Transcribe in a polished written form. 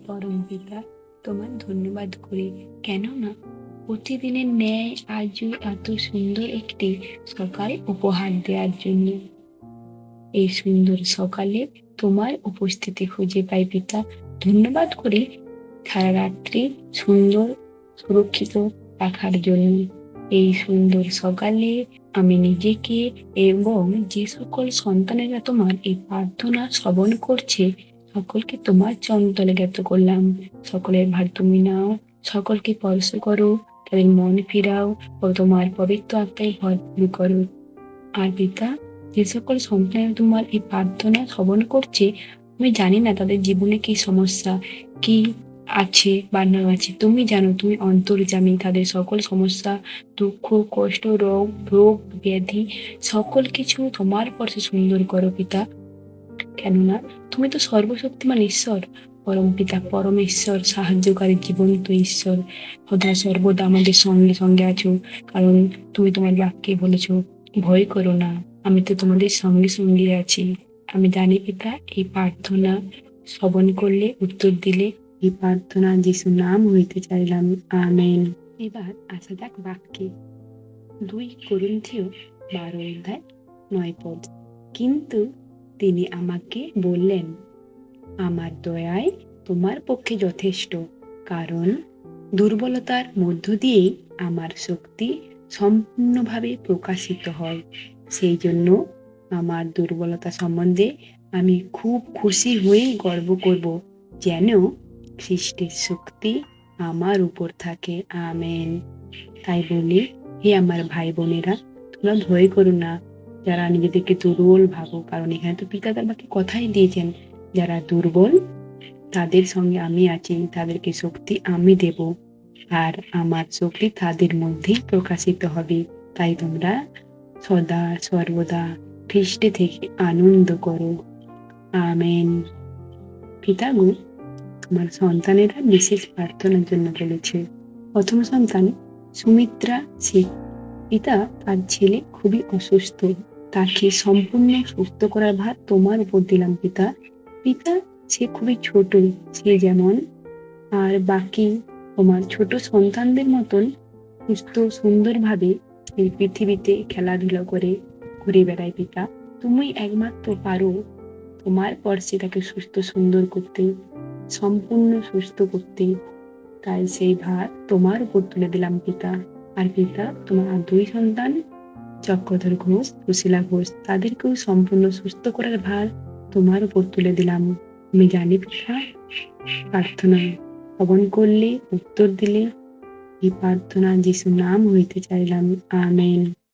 পরম পিতা, তোমার ধন্যবাদ করি। কেননা প্রতিদিনের ন্যায় আজও এত সুন্দর একটি সকাল উপহার দেওয়ার জন্য। এই সুন্দর সকালে তোমার উপস্থিতি খুঁজে পাই পিতা। ধন্যবাদ করি সারা রাত্রি সুন্দর সুরক্ষিত রাখার জন্য। এই সুন্দর সকালে আমি নিজেকে এবং যে সকল সন্তানেরা তোমার এই প্রার্থনা শ্রবণ করছে সকলকে তোমার চরণতলে জ্ঞাত করলাম। সকলের ভার তুমি নাও, সকলকে স্পর্শ করো, তাদের মন ফিরাও ও তোমার পবিত্র আত্মায় ভর করো। আর পিতা, যে সকল সন্তানেরা তোমার এই প্রার্থনা শ্রবণ করছে, আমি জানি না তাদের জীবনে কি সমস্যা, কি আছে বা না আছে, তুমি জানো, তুমি অন্তর্যামী। তাদের সকল সমস্যা, দুঃখ, কষ্ট, রোগ ব্যাধি সকল কিছু তোমার পথে সুন্দর করো পিতা। কেননা তুমি তো সর্বশক্তিমান ঈশ্বর, পরম পিতা, পরমেশ্বর, সাহায্যকারী, জীবন্ত ঈশ্বর। সদা সর্বদা আমাদের সঙ্গে সঙ্গে আছো, কারণ তুমি তোমার বাক্যে বলেছো, ভয় করো না, আমি তো তোমাদের সঙ্গে সঙ্গে আছি। আমি জানি পিতা, এই প্রার্থনা শ্রবণ করলে, উত্তর দিলে, এই প্রার্থনা যিশুর নাম হইতে চাইলাম, আমেন। এবার আসা যাক বাক্যে। 2 করিন্থীয় 12 অধ্যায় 9 পদ। কিন্তু তিনি আমাকে বললেন, আমার দয়ায় তোমার পক্ষে যথেষ্ট, কারণ দুর্বলতার মধ্য দিয়েই আমার শক্তি সম্পূর্ণভাবে প্রকাশিত হয়। সেই জন্য আমার দুর্বলতা সম্বন্ধে আমি খুব খুশি হয়েই গর্ব করব, যেন খ্রিস্টের শক্তি আমার উপর থাকে। আমেন। তাই বলি, হে আমার ভাই বোনেরা, তোমরা ভয় করো না যারা নিজেদেরকে দুর্বল ভাবো, কারণ এখানে তো পিতা তার বাকি কথাই দিয়েছেন, যারা দুর্বল তাদের সঙ্গে আমি আছি, তাদেরকে শক্তি আমি দেব, আর আমার শক্তি তাদের মধ্যেই প্রকাশিত হবে। তাই তোমরা সদা সর্বদা খ্রিস্টে থেকে আনন্দ করো। আমেন। পিতাগো, তোমার সন্তানেরা বিশেষ প্রার্থনার জন্য বলেছে। প্রথম সন্তান সুমিত্রা সে, পিতা, তার ছেলে খুবই অসুস্থ, তাকে সম্পূর্ণ সুস্থ করার ভার তোমার উপর দিলাম পিতা। পিতা, সে খুবই ছোট, সে যেমন আর বাকি তোমার ছোট সন্তানদের মতন সুস্থ সুন্দরভাবে এই পৃথিবীতে খেলাধুলা করে ঘুরে বেড়ায় পিতা। তুমি একমাত্র পারো তোমার পর্ষে তাকে সুস্থ সুন্দর করতে, সম্পূর্ণ সুস্থ করতে। তাই সেই ভার তোমার উপর তুলে দিলাম পিতা। আর পিতা, তোমার আর 2 সন্তান চক্রধর ঘোষ, সুশীলা ঘোষ, তাদেরকেও সম্পূর্ণ সুস্থ করার ভার তোমার উপর তুলে দিলাম। আমি জানি পিতা, প্রার্থনা শ্রবণ করলে, উত্তর দিলে, এই প্রার্থনা যিশুর নাম হইতে চাইলাম, আমেন।